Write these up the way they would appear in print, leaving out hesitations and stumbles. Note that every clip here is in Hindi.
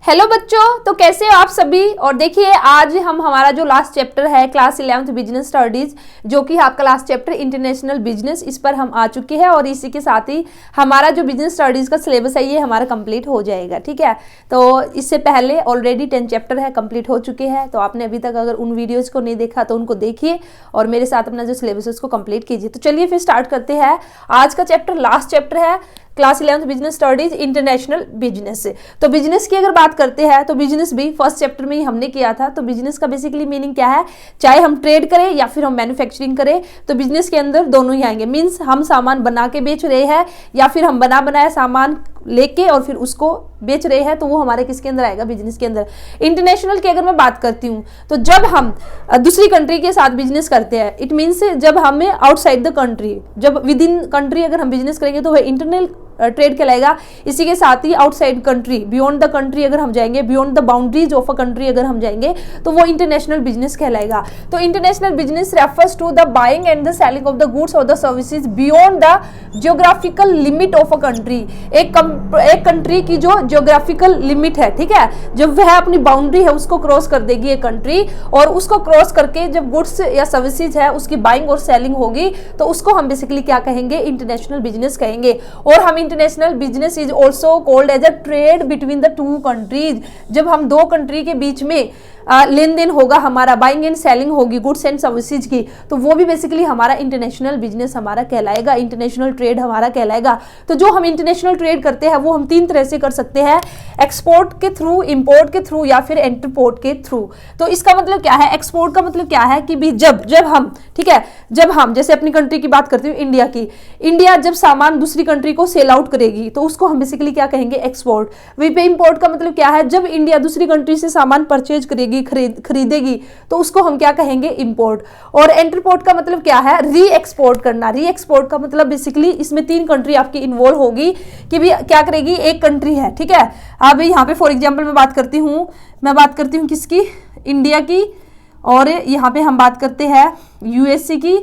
हेलो बच्चों, तो कैसे हो आप सभी। और देखिए आज हम हमारा जो लास्ट चैप्टर है क्लास 11th बिजनेस स्टडीज, जो कि आपका लास्ट चैप्टर इंटरनेशनल बिजनेस, इस पर हम आ चुके हैं। और इसी के साथ ही हमारा जो बिजनेस स्टडीज का सिलेबस है ये हमारा कंप्लीट हो जाएगा। ठीक है, तो इससे पहले ऑलरेडी 10 चैप्टर है कंप्लीट हो चुके हैं। तो आपने अभी तक अगर उन वीडियोज़ को नहीं देखा तो उनको देखिए और मेरे साथ अपना जो सिलेबस है उसको कंप्लीट कीजिए। तो चलिए फिर स्टार्ट करते हैं। आज का चैप्टर लास्ट चैप्टर है class 11th business studies international business से। तो बिजनेस की अगर बात करते हैं तो बिजनेस भी फर्स्ट चैप्टर में ही हमने किया था। तो बिजनेस का बेसिकली मीनिंग क्या है, चाहे हम ट्रेड करें या फिर हम मैन्युफैक्चरिंग करें, तो बिजनेस के अंदर दोनों ही आएंगे। मीन्स हम सामान बना के बेच रहे हैं या फिर हम बना बनाया सामान लेके और फिर उसको बेच रहे हैं, तो वो हमारे किसके अंदर आएगा, बिजनेस के अंदर। इंटरनेशनल की अगर मैं बात करती हूँ तो जब हम दूसरी कंट्री के साथ बिजनेस करते हैं, इट मीन्स जब हमें आउटसाइड द कंट्री, जब विद इन कंट्री अगर हम बिजनेस करेंगे तो वह इंटरनल ट्रेड कहलाएगा। इसी के साथ ही outside country, beyond the country अगर हम जाएंगे, beyond the boundaries of a country अगर हम जाएंगे, तो वो इंटरनेशनल बिजनेस कहलाएगा। तो international business refers to the buying and the selling of the goods और the services beyond the geographical limit of a country. एक कंट्री की जो जियोग्राफिकल लिमिट है, ठीक है, जब वह अपनी बाउंड्री है उसको क्रॉस कर देगी एक कंट्री, और उसको क्रॉस करके जब गुड्स या सर्विसेज है उसकी बाइंग और सेलिंग होगी, तो उसको हम बेसिकली क्या कहेंगे, इंटरनेशनल बिजनेस कहेंगे। और हम international business is also called as a trade between the two countries. जब हम दो कंट्री के बीच में लेन देन होगा, हमारा बाइंग एंड सेलिंग होगी गुड्स एंड सर्विसेज की, तो वो भी बेसिकली हमारा इंटरनेशनल बिजनेस हमारा कहलाएगा, इंटरनेशनल ट्रेड हमारा कहलाएगा। तो जो हम इंटरनेशनल ट्रेड करते हैं वो हम तीन तरह से कर सकते हैं, एक्सपोर्ट के थ्रू, इंपोर्ट के थ्रू या फिर इंटरपोर्ट के थ्रू। तो इसका मतलब क्या है, एक्सपोर्ट का मतलब क्या है कि भी जब हम, ठीक है, जब हम जैसे अपनी कंट्री की बात करते हुए इंडिया की, इंडिया जब सामान दूसरी कंट्री को सेल आउट करेगी तो उसको हम बेसिकली क्या कहेंगे, एक्सपोर्ट। वहीं पे इंपोर्ट का मतलब क्या है, जब इंडिया दूसरी कंट्री से सामान परचेज करेगी, खरीदेगी, तो उसको हम क्या कहेंगे, इंपोर्ट। और इंटरपोर्ट का मतलब क्या है, री एक्सपोर्ट करना। री एक्सपोर्ट का मतलब बेसिकली इसमें तीन कंट्री आपकी इन्वॉल्व होगी कि भी क्या करेगी, एक कंट्री है, ठीक है। अब यहाँ पे फॉर एग्जांपल मैं बात करती हूँ किसकी, इंडिया की, और यहाँ पे हम बात करते हैं यूएसए की,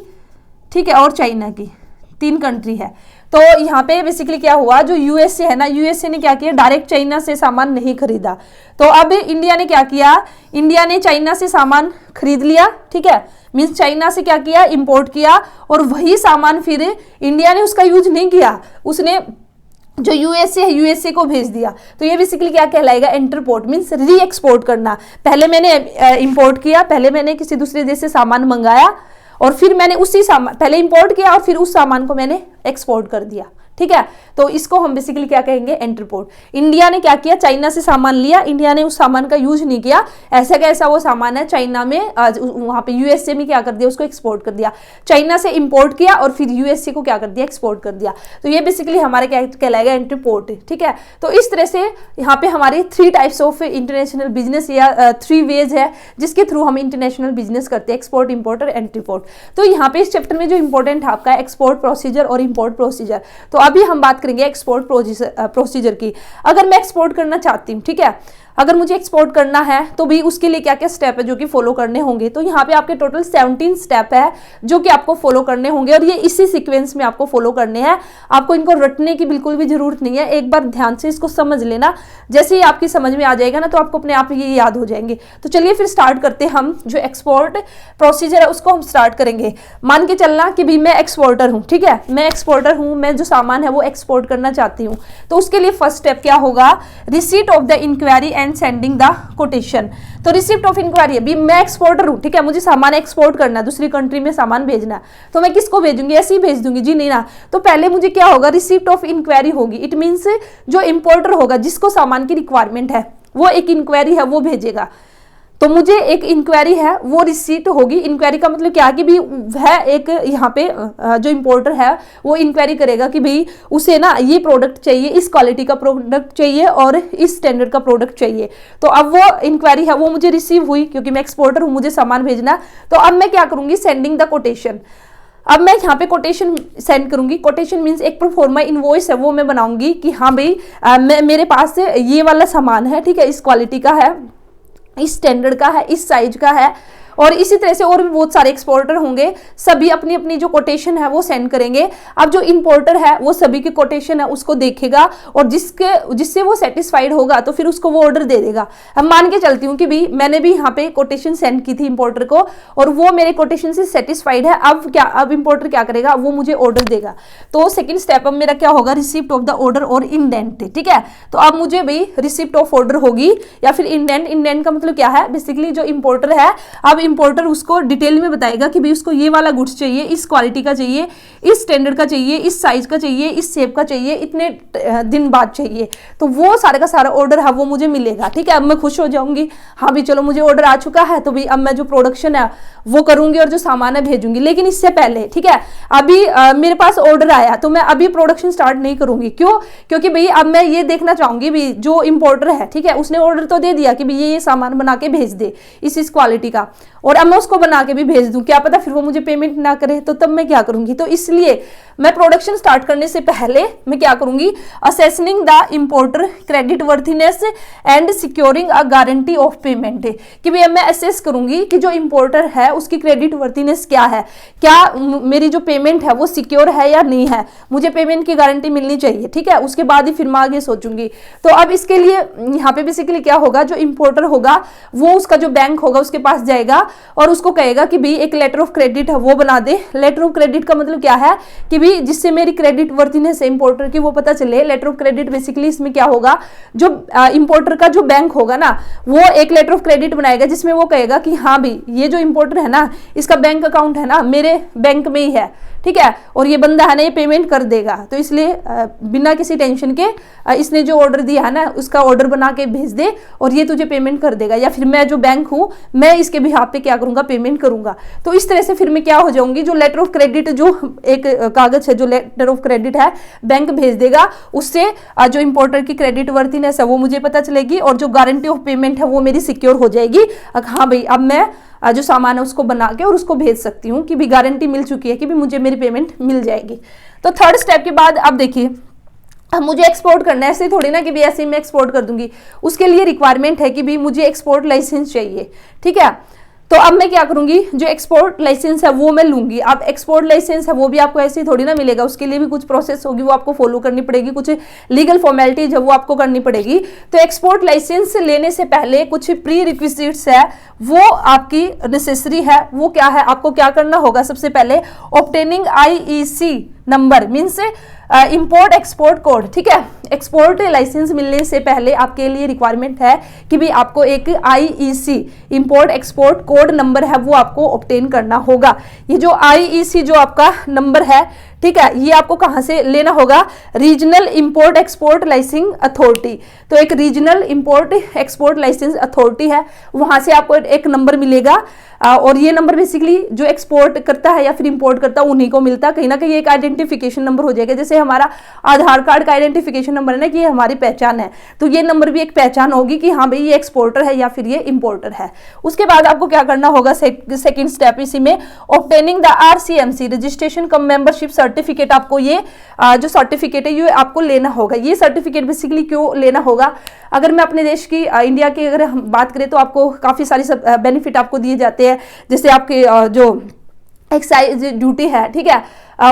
ठीक है, और चाइना की, तीन कंट्री है। तो यहाँ पे बेसिकली क्या हुआ, जो यूएसए है ना, यूएसए ने क्या किया, डायरेक्ट चाइना से सामान नहीं खरीदा। तो अब इंडिया ने क्या किया, इंडिया ने चाइना से सामान खरीद लिया, ठीक है, मीन्स चाइना से क्या किया, इंपोर्ट किया, और वही सामान फिर इंडिया ने उसका यूज नहीं किया, उसने जो यूएसए है यूएसए को भेज दिया। तो ये बेसिकली क्या कहलाएगा, इंटरपोर्ट, मीन्स री एक्सपोर्ट करना। पहले मैंने इंपोर्ट किया, पहले मैंने किसी दूसरे देश से सामान मंगाया, और फिर मैंने उसी सामान, पहले इंपोर्ट किया और फिर उस सामान को मैंने एक्सपोर्ट कर दिया, ठीक है। तो इसको हम बेसिकली क्या कहेंगे, इंटरपोर्ट। इंडिया ने क्या किया, चाइना से सामान लिया, इंडिया ने उस सामान का यूज नहीं किया, ऐसा कैसा वो सामान है चाइना में, वहां पे यूएसए में क्या कर दिया, उसको एक्सपोर्ट कर दिया। चाइना से इंपोर्ट किया और फिर यूएसए को क्या कर दिया, एक्सपोर्ट कर दिया। तो ये बेसिकली हमारे क्या कहलाएगा, इंटरपोर्ट, ठीक है। तो इस तरह से यहाँ पे हमारे 3 टाइप्स ऑफ इंटरनेशनल बिजनेस या 3 वेज है जिसके थ्रू हम इंटरनेशनल बिजनेस करते हैं, एक्सपोर्ट, इंपोर्ट और इंटरपोर्ट। तो यहाँ पे इस चैप्टर में जो इंपॉर्टेंट है आपका एक्सपोर्ट प्रोसीजर और इंपोर्ट प्रोसीजर। तो अभी हम बात करेंगे एक्सपोर्ट प्रोसीजर की। अगर मैं एक्सपोर्ट करना चाहती हूँ, ठीक है, अगर मुझे एक्सपोर्ट करना है तो भी उसके लिए क्या क्या स्टेप है जो कि फॉलो करने होंगे। तो यहाँ पे आपके टोटल 17 स्टेप है जो कि आपको फॉलो करने होंगे, और ये इसी सीक्वेंस में आपको फॉलो करने हैं। आपको इनको रटने की बिल्कुल भी जरूरत नहीं है, एक बार ध्यान से इसको समझ लेना। जैसे ही आपकी समझ में आ जाएगा ना तो आपको अपने आप ये याद हो जाएंगे। तो चलिए फिर स्टार्ट करते हैं। हम जो एक्सपोर्ट प्रोसीजर है उसको हम स्टार्ट करेंगे। मान के चलना कि भाई मैं एक्सपोर्टर हूँ, ठीक है, मैं एक्सपोर्टर हूँ, मैं जो सामान है वो एक्सपोर्ट करना चाहती हूँ। तो उसके लिए फर्स्ट स्टेप क्या होगा, receipt of the inquiry and sending the quotation. तो रिसिप्ट ऑफ इंक्वायरी, अभी मैं एक्सपोर्टर हूं, ठीक है, मुझे सामान एक्सपोर्ट करना है, दूसरी कंट्री में सामान भेजना है, तो मैं किसको भेजूंगी, ऐसे ही भेज दूंगी जी, नहीं ना। तो पहले मुझे क्या होगा, रिसिप्ट ऑफ इंक्वायरी होगी। इट मीन्स जो इंपोर्टर होगा, जिसको सामान की रिक्वायरमेंट है, वो एक इंक्वायरी है वो भेजेगा। तो मुझे एक इंक्वायरी है वो रिसीट होगी। इंक्वायरी का मतलब क्या है कि भी वह एक यहाँ पे जो इंपोर्टर है वो इंक्वायरी करेगा कि भाई उसे ना ये प्रोडक्ट चाहिए, इस क्वालिटी का प्रोडक्ट चाहिए और इस स्टैंडर्ड का प्रोडक्ट चाहिए। तो अब वो इंक्वायरी है वो मुझे रिसीव हुई, क्योंकि मैं एक्सपोर्टर हूँ, मुझे सामान भेजना। तो अब मैं क्या करूँगी, सेंडिंग द कोटेशन। अब मैं यहाँ पे कोटेशन सेंड करूंगी। कोटेशन मीन्स एक प्रोफॉर्मा इनवॉइस है वो मैं बनाऊंगी कि हाँ भाई मेरे पास ये वाला सामान है, ठीक है, इस क्वालिटी का है, इस स्टैंडर्ड का है, इस साइज का है, और इसी तरह से और भी बहुत सारे एक्सपोर्टर होंगे, सभी अपनी अपनी जो कोटेशन है वो सेंड करेंगे। अब जो इंपोर्टर है वो सभी की कोटेशन है उसको देखेगा और जिससे वो सेटिस्फाइड होगा तो फिर उसको वो ऑर्डर दे देगा। अब मान के चलती हूँ कि भी मैंने भी यहाँ पे कोटेशन सेंड की थी इंपोर्टर को और वो मेरे कोटेशन से सेटिस्फाइड है। अब इंपोर्टर क्या करेगा, वो मुझे ऑर्डर देगा। तो सेकंड स्टेप अब मेरा क्या होगा, रिसिप्ट ऑफ द ऑर्डर और इंडेंट। ठीक है, तो अब मुझे भी रिसिप्ट ऑफ ऑर्डर होगी या फिर इंडेंट का मतलब क्या है, बेसिकली जो इंपोर्टर है, अब इंपोर्टर उसको डिटेल में बताएगा कि भाई उसको ये वाला गुड्स चाहिए, इस क्वालिटी का चाहिए, इस स्टैंडर्ड का चाहिए, इस साइज का चाहिए, इस शेप का चाहिए, इतने दिन बाद चाहिए। तो वो सारे का सारा ऑर्डर है वो मुझे मिलेगा। ठीक है, अब मैं खुश हो जाऊंगी, हाँ भी चलो मुझे ऑर्डर आ चुका है, तो भाई अब मैं जो प्रोडक्शन है वो करूंगी और जो सामान है भेजूंगी। लेकिन इससे पहले, ठीक है, अभी मेरे पास ऑर्डर आया तो मैं अभी प्रोडक्शन स्टार्ट नहीं करूंगी। क्यों? क्योंकि भाई अब मैं ये देखना चाहूंगी भी जो इंपोर्टर है, ठीक है, उसने ऑर्डर तो दे दिया कि भाई ये सामान बना के भेज दे इस क्वालिटी का, और अब मैं उसको बना के भी भेज दूं, क्या पता फिर वो मुझे पेमेंट ना करे, तो तब मैं क्या करूंगी। तो इसलिए मैं प्रोडक्शन स्टार्ट करने से पहले मैं क्या करूंगी, assessing the importer credit worthiness and securing a guarantee of payment, कि भाई मैं असेस करूंगी कि जो इंपोर्टर है उसकी क्रेडिट वर्थिनेस क्या है, क्या मेरी जो पेमेंट है वो सिक्योर है या नहीं है, मुझे पेमेंट की गारंटी मिलनी चाहिए। ठीक है, उसके बाद ही फिर मैं आगे सोचूंगी। तो अब इसके लिए यहाँ पे बेसिकली क्या होगा, जो इंपोर्टर होगा वो उसका जो बैंक होगा उसके पास जाएगा और उसको कहेगा कि भाई एक लेटर ऑफ क्रेडिट है वो बना दे। लेटर ऑफ क्रेडिट का मतलब क्या है कि भाई जिससे मेरी क्रेडिट वर्थिनेस है इंपोर्टर की वो पता चले। लेटर ऑफ क्रेडिट बेसिकली इसमें क्या होगा, जो इंपोर्टर का जो बैंक होगा ना वो एक लेटर ऑफ क्रेडिट बनाएगा जिसमें वो कहेगा कि हाँ भाई ये जो इंपोर्टर है ना इसका बैंक अकाउंट है ना मेरे बैंक में ही है, ठीक है, और ये बंदा है ना ये पेमेंट कर देगा। तो इसलिए बिना किसी टेंशन के इसने जो ऑर्डर दिया है ना उसका ऑर्डर बना के भेज दे और ये तुझे पेमेंट कर देगा, या फिर मैं जो बैंक हूं मैं इसके बिहाफ पे क्या करूंगा, पेमेंट करूंगा। तो इस तरह से फिर मैं क्या हो जाऊंगी, जो लेटर ऑफ क्रेडिट जो एक कागज है जो लेटर ऑफ क्रेडिट है बैंक भेज देगा, उससे जो इंपोर्टर की क्रेडिट वर्थिनेस है वो मुझे पता चलेगी और जो गारंटी ऑफ पेमेंट है वो मेरी सिक्योर हो जाएगी। हाँ भाई अब मैं जो सामान है उसको बना के और उसको भेज सकती हूँ कि भी गारंटी मिल चुकी है कि भी मुझे मेरी पेमेंट मिल जाएगी। तो थर्ड स्टेप के बाद अब देखिए मुझे एक्सपोर्ट करना है, ऐसे थोड़ी ना कि भी ऐसे ही मैं एक्सपोर्ट कर दूंगी, उसके लिए रिक्वायरमेंट है कि भी मुझे एक्सपोर्ट लाइसेंस चाहिए। ठीक है, तो अब मैं क्या करूंगी, जो एक्सपोर्ट लाइसेंस है वो मैं लूंगी। अब एक्सपोर्ट लाइसेंस है वो भी आपको ऐसे ही थोड़ी ना मिलेगा, उसके लिए भी कुछ प्रोसेस होगी वो आपको फॉलो करनी पड़ेगी, कुछ लीगल फॉर्मेलिटीज है वो आपको करनी पड़ेगी। तो एक्सपोर्ट लाइसेंस लेने से पहले कुछ प्री रिक्विजिट्स है वो आपकी नेसेसरी है। वो क्या है, आपको क्या करना होगा, सबसे पहले obtaining IEC number means import export code. ठीक है, एक्सपोर्ट लाइसेंस मिलने से पहले आपके लिए रिक्वायरमेंट है कि भी आपको एक IEC import export code number है वो आपको ऑब्टेन करना होगा। ये जो IEC जो आपका नंबर है, ठीक है, ये आपको कहां से लेना होगा, regional import export licence authority. तो एक regional import export licence authority है, वहां से आपको एक नंबर मिलेगा और ये नंबर बेसिकली जो एक्सपोर्ट करता है या फिर इंपोर्ट करता है उन्हीं को मिलता है। कहीं ना कहीं एक आइडेंटिफिकेशन नंबर हो जाएगा, जैसे हमारा आधार कार्ड का आइडेंटिफिकेशन नंबर है ना कि ये हमारी पहचान है, तो ये नंबर भी एक पहचान होगी कि हाँ भाई ये एक्सपोर्टर है या फिर ये इंपोर्टर है। उसके बाद आपको क्या करना होगा, सेकेंड स्टेप इसी में obtaining the RCMC registration come membership certificate. आपको ये जो सर्टिफिकेट है ये आपको लेना होगा। ये सर्टिफिकेट बेसिकली क्यों लेना होगा, अगर मैं अपने देश की इंडिया की अगर हम बात करें तो आपको काफी सारी बेनिफिट आपको दिए जाते हैं, जैसे आपके जो एक्साइज ड्यूटी है, ठीक है,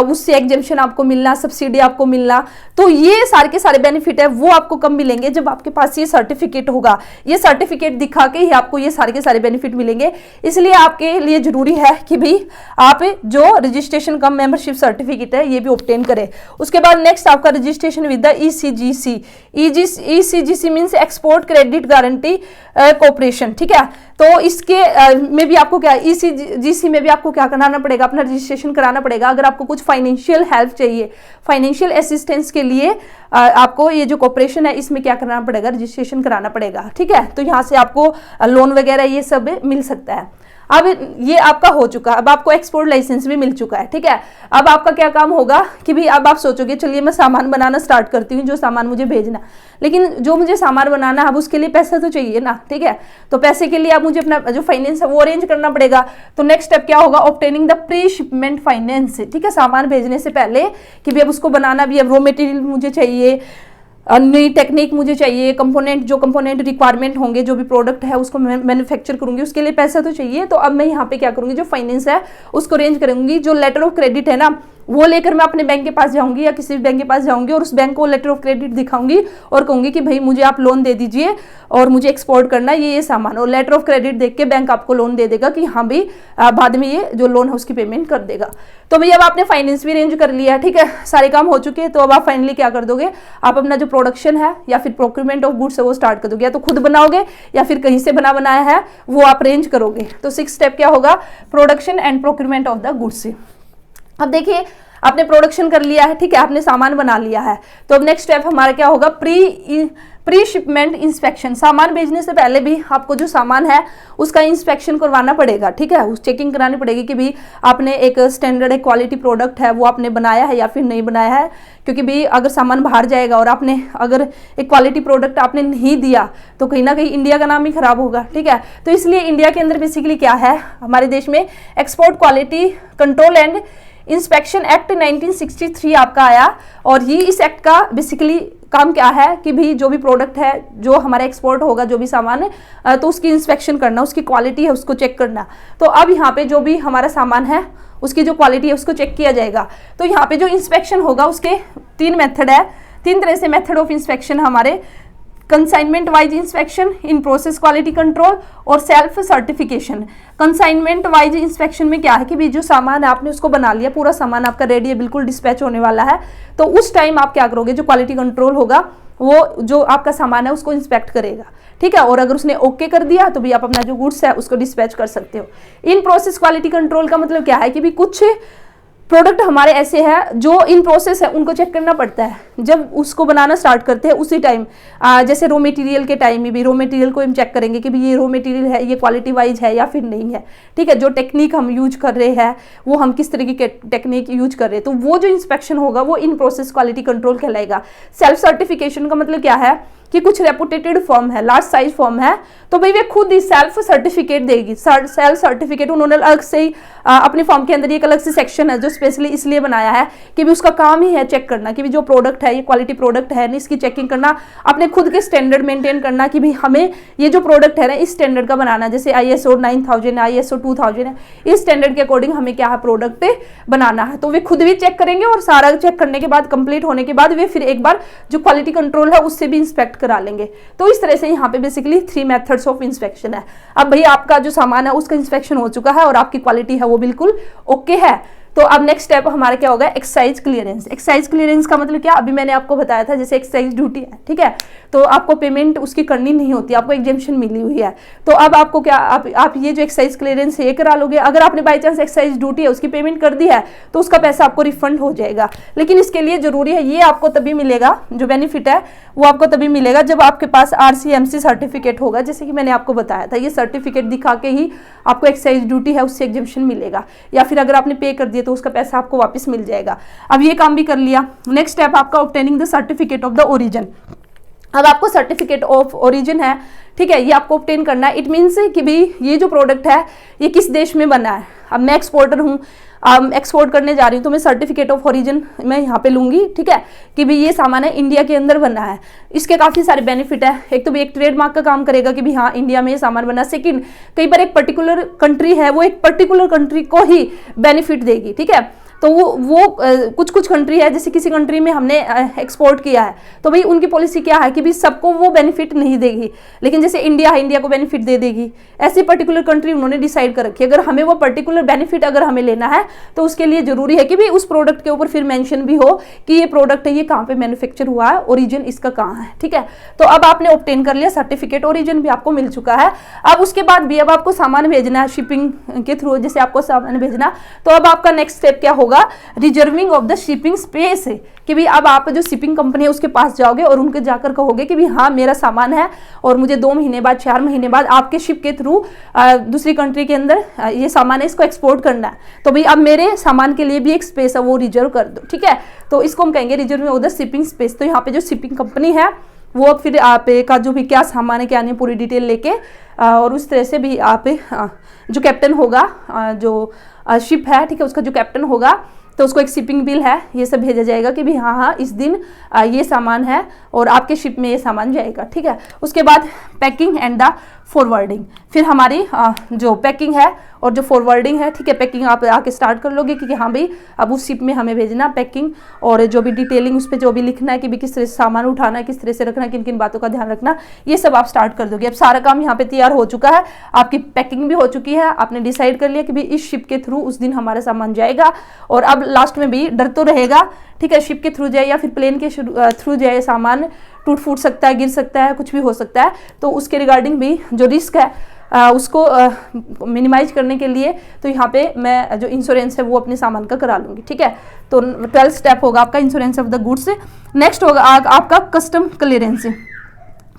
उससे एग्जेम्पशन आपको मिलना, सब्सिडी आपको मिलना। तो ये सारे के सारे बेनिफिट है वो आपको कब मिलेंगे, जब आपके पास ये सर्टिफिकेट होगा। ये सर्टिफिकेट दिखा के ही आपको ये सारे के सारे बेनिफिट मिलेंगे। इसलिए आपके लिए जरूरी है कि भाई आप जो रजिस्ट्रेशन कम मेंबरशिप सर्टिफिकेट है ये भी ऑब्टेन करें। उसके बाद नेक्स्ट आपका registration with the ECGC। ECGC means export credit guarantee corporation. ठीक है, तो इसके में भी आपको क्या, ECGC में भी आपको क्या कराना पड़ेगा, अपना रजिस्ट्रेशन कराना पड़ेगा। अगर आपको कुछ फाइनेंशियल हेल्प चाहिए, फाइनेंशियल असिस्टेंस के लिए आपको ये जो कॉर्पोरेशन है इसमें क्या कराना पड़ेगा, रजिस्ट्रेशन कराना पड़ेगा। ठीक है, तो यहाँ से आपको लोन वगैरह ये सब मिल सकता है। अब ये आपका हो चुका, अब आपको एक्सपोर्ट लाइसेंस भी मिल चुका है। ठीक है, अब आपका क्या काम होगा कि भी अब आप सोचोगे चलिए मैं सामान बनाना स्टार्ट करती हूँ, जो सामान मुझे भेजना, लेकिन जो मुझे सामान बनाना है अब उसके लिए पैसा तो चाहिए ना। ठीक है, तो पैसे के लिए अब मुझे अपना जो फाइनेंस है वो अरेंज करना पड़ेगा। तो नेक्स्ट स्टेप क्या होगा, obtaining the pre shipment finance. ठीक है, सामान भेजने से पहले कि भी अब उसको बनाना भी, अब रॉ मटेरियल मुझे चाहिए, नई टेक्निक मुझे चाहिए, कंपोनेंट जो कंपोनेंट रिक्वायरमेंट होंगे, जो भी प्रोडक्ट है उसको मैं मैन्युफैक्चर करूंगी, उसके लिए पैसा तो चाहिए। तो अब मैं यहाँ पे क्या करूंगी, जो फाइनेंस है उसको अरेंज करूंगी। जो लेटर ऑफ क्रेडिट है ना वो लेकर मैं अपने बैंक के पास जाऊंगी या किसी भी बैंक के पास जाऊंगी और उस बैंक को लेटर ऑफ क्रेडिट दिखाऊंगी और कहूंगी कि भाई मुझे आप लोन दे दीजिए और मुझे एक्सपोर्ट करना है ये सामान, और लेटर ऑफ क्रेडिट देख के बैंक आपको लोन दे देगा कि हाँ भाई बाद में ये जो लोन है उसकी पेमेंट कर देगा। तो भाई अब आपने फाइनेंस भी अरेंज कर लिया, ठीक है, सारे काम हो चुके हैं। तो अब आप फाइनली क्या कर दोगे, आप अपना जो प्रोडक्शन है या फिर प्रोक्यूरमेंट ऑफ गुड्स है वो स्टार्ट कर दोगे, या तो खुद बनाओगे या फिर कहीं से बनाया है वो आप अरेंज करोगे। तो 6 स्टेप क्या होगा, production and procurement of the goods. अब देखिए आपने प्रोडक्शन कर लिया है, ठीक है, आपने सामान बना लिया है। तो अब नेक्स्ट स्टेप हमारा क्या होगा, प्री शिपमेंट इंस्पेक्शन। सामान भेजने से पहले भी आपको जो सामान है उसका इंस्पेक्शन करवाना पड़ेगा, ठीक है, उस चेकिंग करानी पड़ेगी कि भी आपने एक स्टैंडर्ड एक क्वालिटी प्रोडक्ट है वो आपने बनाया है या फिर नहीं बनाया है। क्योंकि भी अगर सामान बाहर जाएगा और आपने अगर एक क्वालिटी प्रोडक्ट आपने नहीं दिया तो कहीं ना कहीं इंडिया का नाम ही खराब होगा, ठीक है। तो इसलिए इंडिया के अंदर बेसिकली क्या है, हमारे देश में export quality control and inspection act 1963 आपका आया, और ये इस एक्ट का बेसिकली काम क्या है कि भी जो भी प्रोडक्ट है जो हमारा एक्सपोर्ट होगा, जो भी सामान है तो उसकी इंस्पेक्शन करना, उसकी क्वालिटी है उसको चेक करना। तो अब यहाँ पे जो भी हमारा सामान है उसकी जो क्वालिटी है उसको चेक किया जाएगा। तो यहाँ पे जो इंस्पेक्शन होगा उसके 3 मेथड है, 3 तरह से मेथड ऑफ इंस्पेक्शन हमारे, consignment wise inspection, in process quality control और self certification. Consignment wise inspection में क्या है कि भी जो सामान है आपने उसको बना लिया, पूरा सामान आपका रेडी है, बिल्कुल डिस्पैच होने वाला है, तो उस टाइम आप क्या करोगे, जो क्वालिटी कंट्रोल होगा वो जो आपका सामान है उसको इंस्पेक्ट करेगा, ठीक है। और अगर उसने ओके कर दिया तो भी आप अपना जो गुड्स है उसको डिस्पैच कर सकते हो। इन प्रोसेस क्वालिटी कंट्रोल का मतलब क्या है कि भी कुछ प्रोडक्ट हमारे ऐसे हैं जो इन प्रोसेस है उनको चेक करना पड़ता है जब उसको बनाना स्टार्ट करते हैं उसी टाइम। जैसे रॉ मटेरियल के टाइम में भी रॉ मटेरियल को हम चेक करेंगे कि भी ये रॉ मटेरियल है, ये क्वालिटी वाइज है या फिर नहीं है, ठीक है। जो टेक्निक हम यूज कर रहे हैं वो हम किस तरीके के टेक्निक यूज कर रहे हैं, तो वो जो इंस्पेक्शन होगा वो इन प्रोसेस क्वालिटी कंट्रोल कहलाएगा। सेल्फ सर्टिफिकेशन का मतलब क्या है कि कुछ रेपुटेटेड फर्म है, लार्ज साइज फर्म है, तो भाई वे खुद ही सेल्फ सर्टिफिकेट देगी। सेल्फ सर्टिफिकेट उन्होंने अलग से ही अपनी फर्म के अंदर एक अलग से सेक्शन है जो स्पेशली इसलिए बनाया है कि भी उसका काम ही है चेक करना कि भी जो प्रोडक्ट है ये क्वालिटी प्रोडक्ट है, इसकी चेकिंग करना, अपने खुद के स्टैंडर्ड मेंटेन करना कि भी हमें ये जो प्रोडक्ट है ना इस स्टैंडर्ड का बनाना है। जैसे ISO 9000 है, ISO 2000 है, इस स्टैंडर्ड के अकॉर्डिंग हमें क्या है प्रोडक्ट बनाना है। तो वे खुद भी चेक करेंगे और सारा चेक करने के बाद कंप्लीट होने के बाद वे फिर एक बार जो क्वालिटी कंट्रोल है उससे भी इंस्पेक्ट करा लेंगे। तो इस तरह से यहाँ पे बेसिकली 3 मेथड्स ऑफ इंस्पेक्शन है। अब भैया आपका जो सामान है उसका इंस्पेक्शन हो चुका है और आपकी क्वालिटी है वो बिल्कुल ओके है, तो अब नेक्स्ट स्टेप हमारा क्या होगा, एक्साइज क्लियरेंस। एक्साइज क्लियरेंस का मतलब क्या, अभी मैंने आपको बताया था जैसे एक्साइज ड्यूटी है, ठीक है, तो आपको पेमेंट उसकी करनी नहीं होती, आपको एग्जेम्पशन मिली हुई है। तो अब आपको क्या, आप ये जो एक्साइज क्लियरेंस है ये करा लोगे। अगर आपने बाई चांस एक्साइज ड्यूटी है उसकी पेमेंट कर दी है तो उसका पैसा आपको रिफंड हो जाएगा। लेकिन इसके लिए जरूरी है, ये आपको तभी मिलेगा, जो बेनिफिट है वो आपको तभी मिलेगा जब आपके पास RCMC सर्टिफिकेट होगा, जैसे कि मैंने आपको बताया था। ये सर्टिफिकेट दिखा के ही आपको एक्साइज ड्यूटी है उससे एग्जेम्पशन मिलेगा, या फिर अगर आपने पे कर दिया तो उसका पैसा आपको वापस मिल जाएगा। अब ये काम भी कर लिया। नेक्स्ट स्टेप आपका obtaining the certificate of the origin. अब आपको सर्टिफिकेट ऑफ ओरिजिन है, ठीक है, ये आपको ऑब्टेन करना है। इट मीन्स कि भी ये जो प्रोडक्ट है ये किस देश में बना है। अब मैं एक्सपोर्टर हूँ, एक्सपोर्ट करने जा रही हूँ, तो मैं सर्टिफिकेट ऑफ ओरिजिन मैं यहाँ पे लूंगी, ठीक है, कि भी ये सामान है इंडिया के अंदर बना है। इसके काफ़ी सारे बेनिफिट है। एक तो भी एक ट्रेडमार्क का काम करेगा कि भी हाँ इंडिया में ये सामान बना। सेकंड, कई बार एक पर्टिकुलर कंट्री है वो एक पर्टिकुलर कंट्री को ही बेनिफिट देगी, ठीक है। तो वो कुछ कंट्री है, जैसे किसी कंट्री में हमने एक्सपोर्ट किया है तो भाई उनकी पॉलिसी क्या है कि भी सबको वो बेनिफिट नहीं देगी, लेकिन जैसे इंडिया है इंडिया को बेनिफिट दे देगी। ऐसी पर्टिकुलर कंट्री उन्होंने डिसाइड कर रखी है। अगर हमें वो पर्टिकुलर बेनिफिट अगर हमें लेना है तो उसके लिए जरूरी है कि भी उस प्रोडक्ट के ऊपर फिर मेंशन भी हो कि ये प्रोडक्ट है, ये कहाँ पे मैन्युफैक्चर हुआ है, ओरिजिन इसका कहाँ है, ठीक है। तो अब आपने ऑब्टेन कर लिया सर्टिफिकेट, ओरिजिन भी आपको मिल चुका है। अब उसके बाद भी अब आपको सामान भेजना है शिपिंग के थ्रू, जैसे आपको सामान भेजना, तो अब आपका नेक्स्ट स्टेप क्या होगा, reserving of the shipping space है कि भी अब आप जो शिपिंग कंपनी है उसके पास जाओगे और उनके जाकर कहोगे कि भी हाँ मेरा सामान है और मुझे 2 महीने बाद 4 महीने बाद आपके शिप के थ्रू दूसरी कंट्री के अंदर ये सामान है इसको एक्सपोर्ट करना है, तो भाई अब मेरे सामान के लिए भी एक स्पेस है वो रिजर्व कर दो, ठीक है। तो इसको हम कहेंगे reserving of the shipping space. तो यहाँ पे जो शिपिंग कंपनी है वो फिर आप का जो भी क्या सामान है क्या नहीं पूरी डिटेल लेके और उस तरह से भी आप जो कैप्टन होगा जो शिप है, ठीक है, उसका जो कैप्टन होगा तो उसको एक शिपिंग बिल है, ये सब भेजा जाएगा कि भी हाँ हाँ इस दिन ये सामान है और आपके शिप में ये सामान जाएगा, ठीक है। उसके बाद पैकिंग एंड द फॉरवर्डिंग, फिर हमारी जो पैकिंग है और जो फॉरवर्डिंग है, ठीक है। पैकिंग आप आके स्टार्ट कर लोगे कि हाँ भाई अब उस शिप में हमें भेजना, पैकिंग और जो भी डिटेलिंग उस पर जो भी लिखना है कि भी किस तरह से सामान उठाना है, किस तरह से रखना है, किन किन बातों का ध्यान रखना, ये सब आप स्टार्ट कर दोगे। अब सारा काम यहाँ पे तैयार हो चुका है, आपकी पैकिंग भी हो चुकी है, आपने डिसाइड कर लिया कि भी इस शिप के थ्रू उस दिन हमारा सामान जाएगा। और अब लास्ट में भी डर तो रहेगा, ठीक है, शिप के थ्रू जाए या फिर प्लेन के थ्रू जाए, सामान टूट फूट सकता है, गिर सकता है, कुछ भी हो सकता है। तो उसके रिगार्डिंग भी जो रिस्क है उसको मिनिमाइज करने के लिए तो यहाँ पे मैं जो इंश्योरेंस है वो अपने सामान का करा लूँगी, ठीक है। तो 12 स्टेप होगा आपका insurance of the goods. Next होगा आपका कस्टम क्लियरेंस।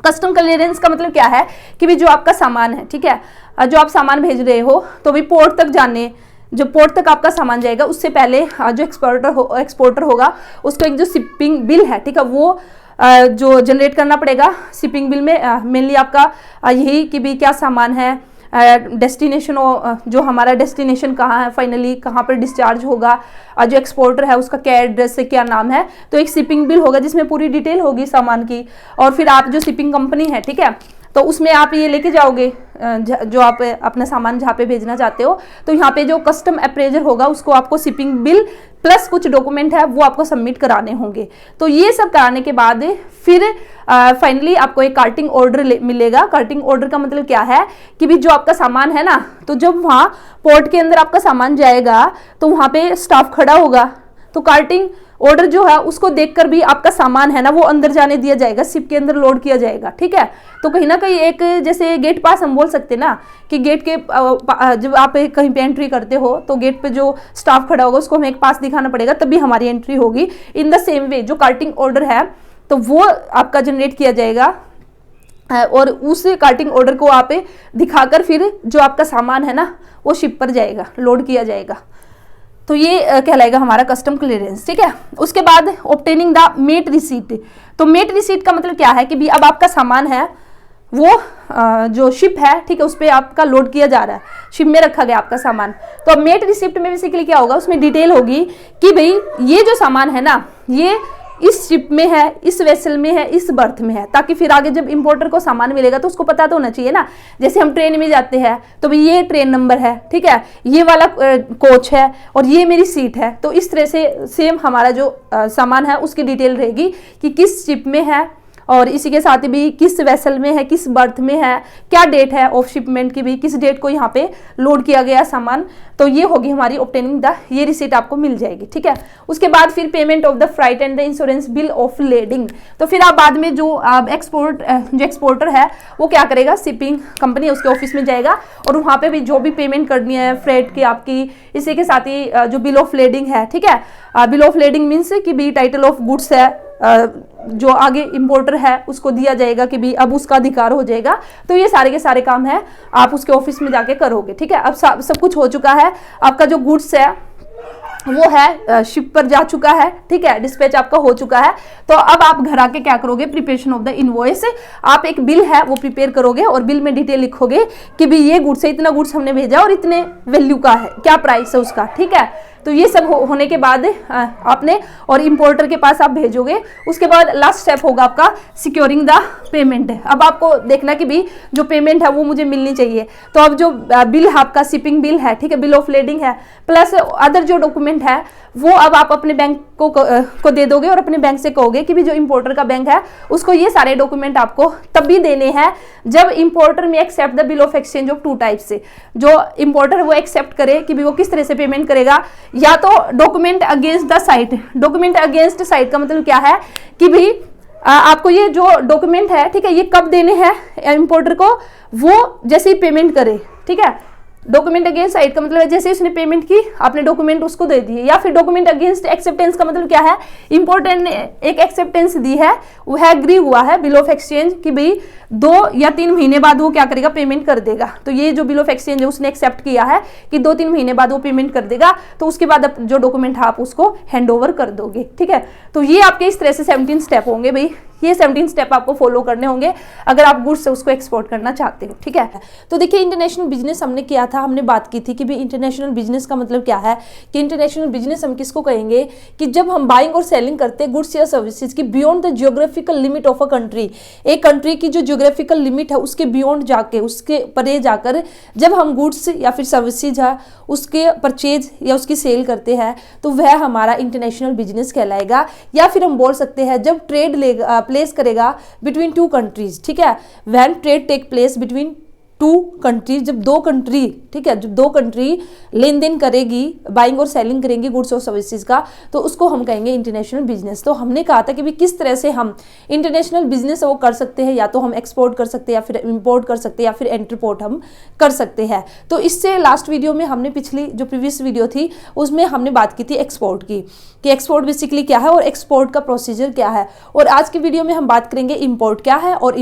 कस्टम क्लियरेंस का मतलब क्या है कि भी जो आपका सामान है, ठीक है, जो आप सामान भेज रहे हो तो भी पोर्ट तक जाने, जो पोर्ट तक आपका सामान जाएगा उससे पहले जो एक्सपोर्टर होगा उसको एक जो शिपिंग बिल है, ठीक है, वो जो जनरेट करना पड़ेगा। शिपिंग बिल में मेनली आपका यही कि भी क्या सामान है, डेस्टिनेशन, जो हमारा डेस्टिनेशन कहाँ है, फाइनली कहाँ पर डिस्चार्ज होगा, जो एक्सपोर्टर है उसका क्या एड्रेस है, क्या नाम है। तो एक शिपिंग बिल होगा जिसमें पूरी डिटेल होगी सामान की। और फिर आप जो शिपिंग कंपनी है, ठीक है, तो उसमें आप ये लेके जाओगे जो आप अपना सामान जहाँ पे भेजना चाहते हो। तो यहाँ पे जो कस्टम अप्रेजर होगा उसको आपको शिपिंग बिल प्लस कुछ डॉक्यूमेंट है वो आपको सबमिट कराने होंगे। तो ये सब कराने के बाद फिर फाइनली आपको एक कार्टिंग ऑर्डर मिलेगा। कार्टिंग ऑर्डर का मतलब क्या है कि भी जो आपका सामान है ना, तो जब वहाँ पोर्ट के अंदर आपका सामान जाएगा तो वहाँ पे स्टाफ खड़ा होगा, तो कार्टिंग ऑर्डर जो है उसको देखकर भी आपका सामान है ना वो अंदर जाने दिया जाएगा, शिप के अंदर लोड किया जाएगा, ठीक है। तो कहीं ना कहीं एक जैसे गेट पास हम बोल सकते हैं ना कि गेट के जब आप कहीं पे एंट्री करते हो तो गेट पे जो स्टाफ खड़ा होगा उसको हमें एक पास दिखाना पड़ेगा तभी हमारी एंट्री होगी। इन द सेम वे जो कार्टिंग ऑर्डर है तो वो आपका जनरेट किया जाएगा और उस कार्टिंग ऑर्डर को आप दिखाकर फिर जो आपका सामान है ना वो शिप पर जाएगा, लोड किया जाएगा। तो ये कहलाएगा हमारा कस्टम क्लियरेंस, ठीक है। उसके बाद ऑब्टेनिंग द मेट रिसीट। तो मेट रिसीट का मतलब क्या है कि भी अब आपका सामान है वो जो शिप है, ठीक है, उस पर आपका लोड किया जा रहा है, शिप में रखा गया आपका सामान। तो अब मेट रिसिप्ट में बेसिकली क्या होगा, उसमें डिटेल होगी कि भाई ये जो सामान है ना ये इस शिप में है, इस वेसल में है, इस बर्थ में है, ताकि फिर आगे जब इंपोर्टर को सामान मिलेगा तो उसको पता तो होना चाहिए ना। जैसे हम ट्रेन में जाते हैं तो भाई ये ट्रेन नंबर है, ठीक है, ये वाला कोच है और ये मेरी सीट है। तो इस तरह से सेम हमारा जो सामान है उसकी डिटेल रहेगी कि किस शिप में है और इसी के साथ भी किस वेसल में है, किस बर्थ में है, क्या डेट है ऑफ शिपमेंट की भी, किस डेट को यहाँ पे लोड किया गया सामान। तो ये होगी हमारी ऑब्टेनिंग द, ये रिसीट आपको मिल जाएगी, ठीक है। उसके बाद फिर payment of the freight and the insurance bill of lading. तो फिर आप बाद में जो एक्सपोर्टर है वो क्या करेगा, शिपिंग कंपनी उसके ऑफिस में जाएगा और वहाँ पे भी जो भी पेमेंट करनी है फ्रेट की आपकी, इसी के साथ ही जो बिल ऑफ लेडिंग है, ठीक है। बिल ऑफ लेडिंग मीन्स कि भी टाइटल ऑफ गुड्स है जो आगे इंपोर्टर है उसको दिया जाएगा कि भी अब उसका अधिकार हो जाएगा। तो ये सारे के सारे काम है आप उसके ऑफिस में जाके करोगे, ठीक है। अब सब कुछ हो चुका है, आपका जो गुड्स है वो है शिप पर जा चुका है, ठीक है, डिस्पैच आपका हो चुका है। तो अब आप घर आके क्या करोगे, प्रिपरेशन ऑफ द इनवॉइस। आप एक बिल है वो प्रिपेयर करोगे और बिल में डिटेल लिखोगे कि भी ये गुड्स है, इतना गुड्स हमने भेजा और इतने वैल्यू का है, क्या प्राइस है उसका, ठीक है। तो ये सब होने के बाद आपने और इंपोर्टर के पास आप भेजोगे। उसके बाद लास्ट स्टेप होगा आपका सिक्योरिंग द पेमेंट। अब आपको देखना कि भी जो पेमेंट है वो मुझे मिलनी चाहिए। तो अब जो बिल है आपका शिपिंग बिल है, ठीक है, बिल ऑफ लेडिंग है, प्लस अदर जो डॉक्यूमेंट है वो अब आप अपने बैंक को दे दोगे और अपने बैंक से कहोगे कि भी जो इंपोर्टर का बैंक है उसको ये सारे डॉक्यूमेंट आपको तब भी देने हैं जब इंपोर्टर में accept the bill of exchange of two type से। जो इंपोर्टर वो एक्सेप्ट करे कि भी वो किस तरह से पेमेंट करेगा, या तो document against the site. Document against site का मतलब क्या है कि भाई आपको ये जो डॉक्यूमेंट है, ठीक है, ये कब देने हैं इंपोर्टर को, वो जैसे ही पेमेंट करे, ठीक है। डॉक्यूमेंट अगेंस्ट साइट का मतलब है जैसे उसने पेमेंट की आपने डॉक्यूमेंट उसको दे दिए। या फिर डॉक्यूमेंट अगेंस्ट एक्सेप्टेंस का मतलब क्या है, इंपोर्टर ने एक एक्सेप्टेंस दी है, वो है एग्री हुआ है बिल ऑफ एक्सचेंज कि भाई 2 या 3 महीने बाद वो क्या करेगा, पेमेंट कर देगा। तो ये जो बिल ऑफ एक्सचेंज है उसने एक्सेप्ट किया है कि 2-3 महीने बाद वो पेमेंट कर देगा। तो उसके बाद जो डॉक्यूमेंट है आप उसको हैंड ओवर कर दोगे, ठीक है। तो ये आपके इस तरह से 17 स्टेप होंगे भाई, ये 17 स्टेप आपको फॉलो करने होंगे अगर आप गुड्स से उसको एक्सपोर्ट करना चाहते हो, ठीक है। तो देखिए इंटरनेशनल बिजनेस हमने किया था, हमने बात की थी कि भी इंटरनेशनल बिजनेस का मतलब क्या है, कि इंटरनेशनल बिजनेस हम किसको कहेंगे कि जब हम बाइंग और सेलिंग करते हैं गुड्स या सर्विसेज की beyond the geographical limit of a country, एक कंट्री की जो जियोग्राफिकल लिमिट है उसके बियॉन्ड जाके, उसके परे जाकर जब हम गुड्स या फिर सर्विसेज है उसके परचेज या उसकी सेल करते हैं तो वह हमारा इंटरनेशनल बिजनेस कहलाएगा। या फिर हम बोल सकते हैं जब ट्रेड प्लेस करेगा बिटवीन टू कंट्रीज, ठीक है, when trade take place between two countries, जब दो कंट्री, ठीक है, जब दो कंट्री लेन देन करेगी, बाइंग और सेलिंग करेंगी गुड्स और सर्विसेज का, तो उसको हम कहेंगे इंटरनेशनल बिजनेस। तो हमने कहा था कि भी किस तरह से हम इंटरनेशनल बिजनेस वो कर सकते हैं, या तो हम एक्सपोर्ट कर सकते हैं या फिर इंपोर्ट कर सकते हैं या फिर इंटरपोर्ट हम कर सकते हैं। तो इससे लास्ट वीडियो में हमने पिछली जो प्रीवियस वीडियो थी उसमें हमने बात की थी एक्सपोर्ट की, कि एक्सपोर्ट बेसिकली क्या है और एक्सपोर्ट का प्रोसीजर क्या है। और आज की वीडियो में हम बात करेंगे इंपोर्ट क्या है और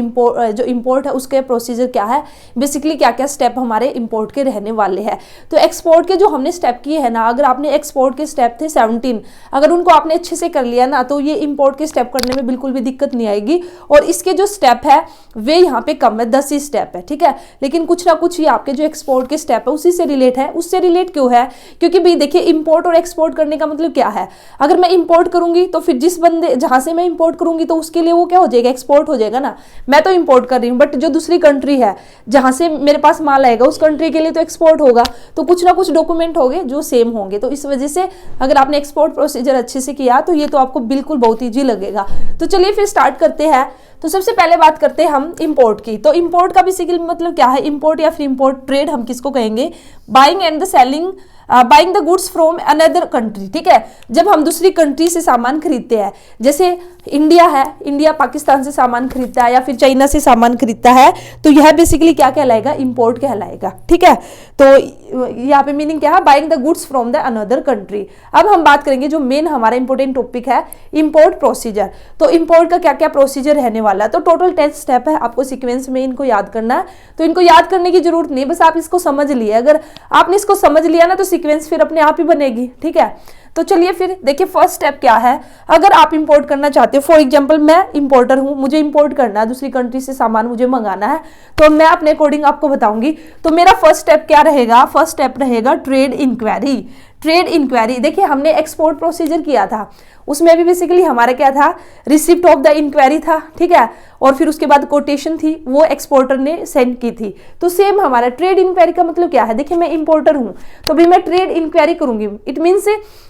जो इंपोर्ट है उसके प्रोसीजर क्या है, बेसिकली क्या क्या स्टेप हमारे इंपोर्ट के रहने वाले हैं। तो एक्सपोर्ट के जो हमने स्टेप किए हैं ना, अगर आपने एक्सपोर्ट के स्टेप थे 17, अगर उनको आपने अच्छे से कर लिया ना तो ये इंपोर्ट के स्टेप करने में बिल्कुल भी दिक्कत नहीं आएगी। और इसके जो स्टेप है वे यहाँ पे कम है, 10 ही स्टेप है, ठीक है, लेकिन कुछ ना कुछ ये आपके जो एक्सपोर्ट के स्टेप है उसी से रिलेट है। उससे रिलेट क्यों है, क्योंकि भाई देखिए इंपोर्ट और एक्सपोर्ट करने का मतलब क्या है, अगर मैं इंपोर्ट करूंगी तो फिर जिस बंदे जहां से मैं इंपोर्ट करूंगी तो उसके लिए वो क्या हो जाएगा, एक्सपोर्ट हो जाएगा ना। मैं तो इंपोर्ट कर रही हूँ बट जो दूसरी कंट्री है जहां से मेरे पास माल आएगा उस कंट्री के लिए तो एक्सपोर्ट होगा, तो कुछ ना कुछ डॉक्यूमेंट होंगे जो सेम होंगे। तो इस वजह से अगर आपने एक्सपोर्ट प्रोसीजर अच्छे से किया तो ये तो आपको बिल्कुल बहुत ईजी लगेगा। तो चलिए फिर स्टार्ट करते हैं। तो सबसे पहले बात करते हैं हम इंपोर्ट की। तो इंपोर्ट का बेसिकली मतलब क्या है, इंपोर्ट या फिर इंपोर्ट ट्रेड हम किसको कहेंगे, buying and the selling, buying the goods from another country, ठीक है, जब हम दूसरी कंट्री से सामान खरीदते हैं, जैसे इंडिया है, इंडिया पाकिस्तान से सामान खरीदता है या फिर चाइना से सामान खरीदता है, तो यह बेसिकली क्या कहलाएगा, इंपोर्ट कहलाएगा, ठीक है। तो यहाँ पे मीनिंग क्या है, buying the goods from the another country. अब हम बात करेंगे जो मेन हमारा इंपोर्टेंट टॉपिक है, इंपोर्ट प्रोसीजर। तो इंपोर्ट का क्या क्या प्रोसीजर रहने वाला है, तो टोटल 10 स्टेप है, आपको सीक्वेंस में इनको याद करना है। तो इनको याद करने की जरूरत नहीं, बस आप इसको समझ लिए, अगर आपने इसको समझ लिया ना तो सीक्वेंस फिर अपने आप ही बनेगी, ठीक है। तो चलिए फिर देखिए फर्स्ट स्टेप क्या है। अगर आप इंपोर्ट करना चाहते हो, फॉर एग्जांपल मैं इंपोर्टर हूं, मुझे इंपोर्ट करना है, दूसरी कंट्री से सामान मुझे मंगाना है, तो मैं अपने अकॉर्डिंग आपको बताऊंगी। तो मेरा फर्स्ट स्टेप क्या रहेगा, फर्स्ट स्टेप रहेगा ट्रेड इंक्वायरी। ट्रेड इंक्वायरी देखिए हमने एक्सपोर्ट प्रोसीजर किया था, उसमें भी बेसिकली हमारा क्या था, रिसिप्ट ऑफ द इंक्वायरी था, ठीक है, और फिर उसके बाद कोटेशन थी वो एक्सपोर्टर ने सेंड की थी। तो सेम हमारा ट्रेड इंक्वायरी का मतलब क्या है, देखिए मैं इंपोर्टर हूं तो भी मैं ट्रेड इंक्वायरी करूंगी। इट मीन्स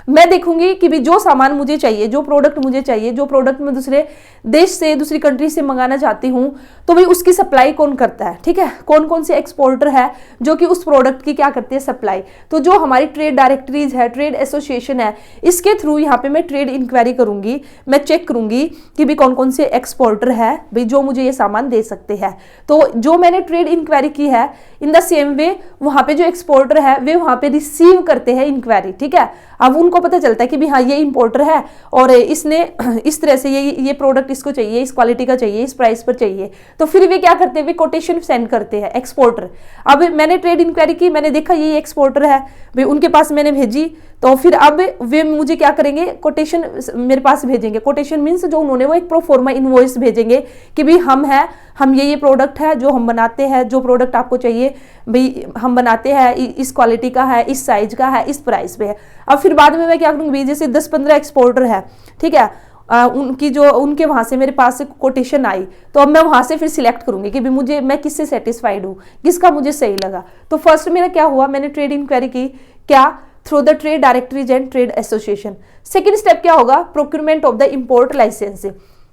मैं देखूंगी कि भी जो सामान मुझे चाहिए, जो प्रोडक्ट मुझे चाहिए, जो प्रोडक्ट मैं दूसरे देश से, दूसरी कंट्री से मंगाना चाहती हूँ, तो भाई उसकी सप्लाई कौन करता है, ठीक है, कौन कौन से एक्सपोर्टर है जो कि उस प्रोडक्ट की क्या करते हैं, सप्लाई। तो जो हमारी ट्रेड डायरेक्टरीज है, ट्रेड एसोसिएशन है, इसके थ्रू यहाँ पे मैं ट्रेड इंक्वायरी करूंगी, मैं चेक करूंगी कि भी कौन कौन से एक्सपोर्टर है भाई जो मुझे ये सामान दे सकते हैं। तो जो मैंने ट्रेड इंक्वायरी की है, इन द सेम वे वहां पे जो एक्सपोर्टर है वे वहां पे रिसीव करते हैं इंक्वायरी, ठीक है। अब उनको पता चलता है कि भी हाँ ये इंपोर्टर है और इसने इस तरह से ये प्रोडक्ट इसको चाहिए, इस क्वालिटी का चाहिए, इस प्राइस पर चाहिए, तो फिर वे क्या करते हैं, वे कोटेशन सेंड करते हैं एक्सपोर्टर। अब मैंने ट्रेड इंक्वायरी की, मैंने देखा ये एक्सपोर्टर है, वे उनके पास मैंने भेजी, तो फिर अब वे मुझे क्या करेंगे, कोटेशन मेरे पास भेजेंगे। कोटेशन मीन्स जो उन्होंने वो एक प्रोफॉर्मा इनवॉइस भेजेंगे कि भी हम ये प्रोडक्ट है जो हम बनाते हैं, जो प्रोडक्ट आपको चाहिए भाई हम बनाते हैं, इस क्वालिटी का है, इस साइज का है, इस प्राइस पे है। अब फिर बाद में मैं क्या करूँगी, जैसे 10-15 एक्सपोर्टर है, ठीक है, उनके वहां से मेरे पास से कोटेशन आई, तो अब मैं वहां से फिर सिलेक्ट करूंगी कि भी मैं किससे सेटिस्फाइड हूँ, किसका मुझे सही लगा। तो फर्स्ट मेरा क्या हुआ, मैंने ट्रेड इंक्वायरी की, क्या, through the trade directories and trade association. Second step क्या होगा, procurement of the import licence.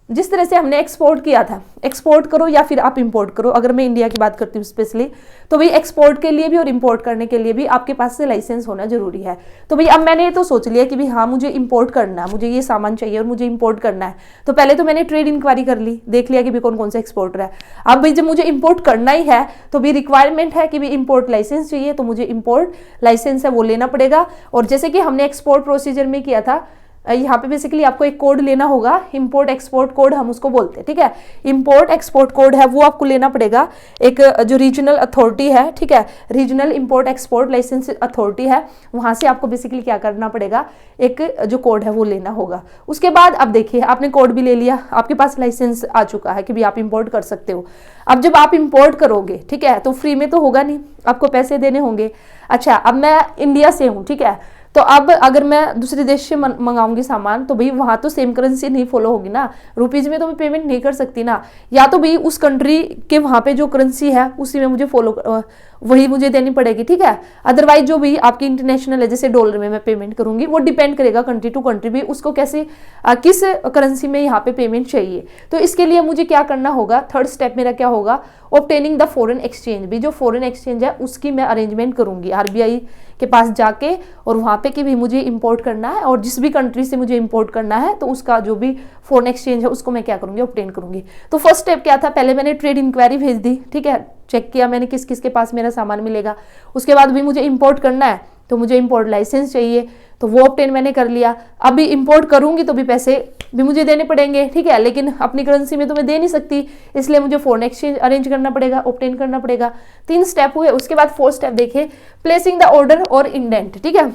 जिस तरह से हमने एक्सपोर्ट किया था, एक्सपोर्ट करो या फिर आप इंपोर्ट करो, अगर मैं इंडिया की बात करती हूँ स्पेशली, तो भाई एक्सपोर्ट के लिए भी और इंपोर्ट करने के लिए भी आपके पास से लाइसेंस होना जरूरी है। तो भाई अब मैंने तो सोच लिया कि भाई हाँ मुझे इंपोर्ट करना है, मुझे ये सामान चाहिए और मुझे इंपोर्ट करना है, तो पहले तो मैंने ट्रेड इंक्वायरी कर ली, देख लिया कि भाई कौन कौन से एक्सपोर्टर है। अब भाई जब मुझे इंपोर्ट करना ही है तो भी रिक्वायरमेंट है कि भाई इंपोर्ट लाइसेंस चाहिए, तो मुझे इंपोर्ट लाइसेंस है वो लेना पड़ेगा। और जैसे कि हमने एक्सपोर्ट प्रोसीजर में किया था, यहाँ पे बेसिकली आपको एक कोड लेना होगा, इंपोर्ट एक्सपोर्ट कोड हम उसको बोलते हैं, ठीक है। इंपोर्ट एक्सपोर्ट कोड है वो आपको लेना पड़ेगा, एक जो रीजनल अथॉरिटी है, ठीक है, regional import export licence authority है, वहाँ से आपको बेसिकली क्या करना पड़ेगा, एक जो कोड है वो लेना होगा। उसके बाद अब देखिए आपने कोड भी ले लिया, आपके पास लाइसेंस आ चुका है कि भी आप इंपोर्ट कर सकते हो। अब जब आप इंपोर्ट करोगे, ठीक है, तो फ्री में तो होगा नहीं, आपको पैसे देने होंगे। अच्छा, अब मैं इंडिया से हूँ, ठीक है, तो अब अगर मैं दूसरे देश से मंगाऊंगी सामान तो भाई वहाँ तो सेम करेंसी नहीं फॉलो होगी ना, रुपीज़ में तो मैं पेमेंट नहीं कर सकती ना, या तो भाई उस कंट्री के वहाँ पे जो करेंसी है उसी में मुझे फॉलो वही मुझे देनी पड़ेगी, ठीक है। अदरवाइज जो भी आपकी इंटरनेशनल है, जैसे डॉलर में मैं पेमेंट करूंगी, वो डिपेंड करेगा कंट्री टू कंट्री भी उसको कैसे किस करेंसी में यहाँ पे पेमेंट चाहिए। तो इसके लिए मुझे क्या करना होगा, थर्ड स्टेप मेरा क्या होगा, ऑब्टेनिंग द फॉरेन एक्सचेंज। भी जो फॉरेन एक्सचेंज है उसकी मैं अरेंजमेंट करूंगी RBI के पास जाके, और वहाँ पे कि भी मुझे इंपोर्ट करना है और जिस भी कंट्री से मुझे इंपोर्ट करना है तो उसका जो भी फॉरेन एक्सचेंज है उसको मैं क्या करूँगी, ऑब्टेन करूँगी। तो फर्स्ट स्टेप क्या था, पहले मैंने ट्रेड इंक्वायरी भेज दी, ठीक है, चेक किया मैंने किस किस के पास मेरा सामान मिलेगा। उसके बाद भी मुझे इंपोर्ट करना है तो मुझे इंपोर्ट लाइसेंस चाहिए, तो वो ऑब्टेन मैंने कर लिया। अभी इंपोर्ट करूंगी तो भी पैसे भी मुझे देने पड़ेंगे, ठीक है, लेकिन अपनी करेंसी में तो मैं दे नहीं सकती, इसलिए मुझे फॉरेन एक्सचेंज अरेंज करना पड़ेगा, ऑब्टेन करना पड़ेगा। 3 स्टेप हुए। उसके बाद 4th स्टेप देखिए, प्लेसिंग द ऑर्डर और इंडेंट, ठीक है।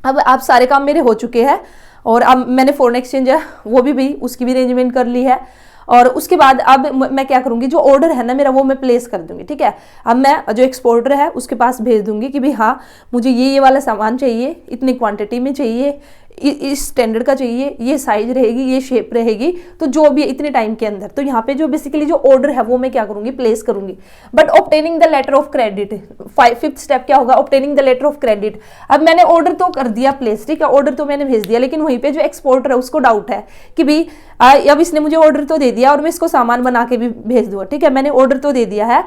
अब आप सारे काम मेरे हो चुके हैं और अब मैंने फॉरेन एक्सचेंज है वो भी उसकी भी अरेंजमेंट कर ली है। और उसके बाद अब मैं क्या करूंगी, जो ऑर्डर है ना मेरा वो मैं प्लेस कर दूंगी, ठीक है। अब मैं जो एक्सपोर्टर है उसके पास भेज दूंगी कि भाई हाँ मुझे ये वाला सामान चाहिए, इतनी क्वांटिटी में चाहिए, इस स्टैंडर्ड का चाहिए, ये साइज रहेगी, ये शेप रहेगी, तो जो भी इतने टाइम के अंदर। तो यहाँ पे जो बेसिकली जो ऑर्डर है वो मैं क्या करूंगी, प्लेस करूंगी। But obtaining the letter of credit, 5th step क्या होगा, obtaining the letter of credit. अब मैंने ऑर्डर तो कर दिया प्लेस, ठीक है, ऑर्डर तो मैंने भेज दिया, लेकिन वहीं पे जो एक्सपोर्टर है उसको डाउट है कि भाई अब इसने मुझे ऑर्डर तो दे दिया और मैं इसको सामान बना के भी भेज दूंगा, ठीक है, मैंने ऑर्डर तो दे दिया है,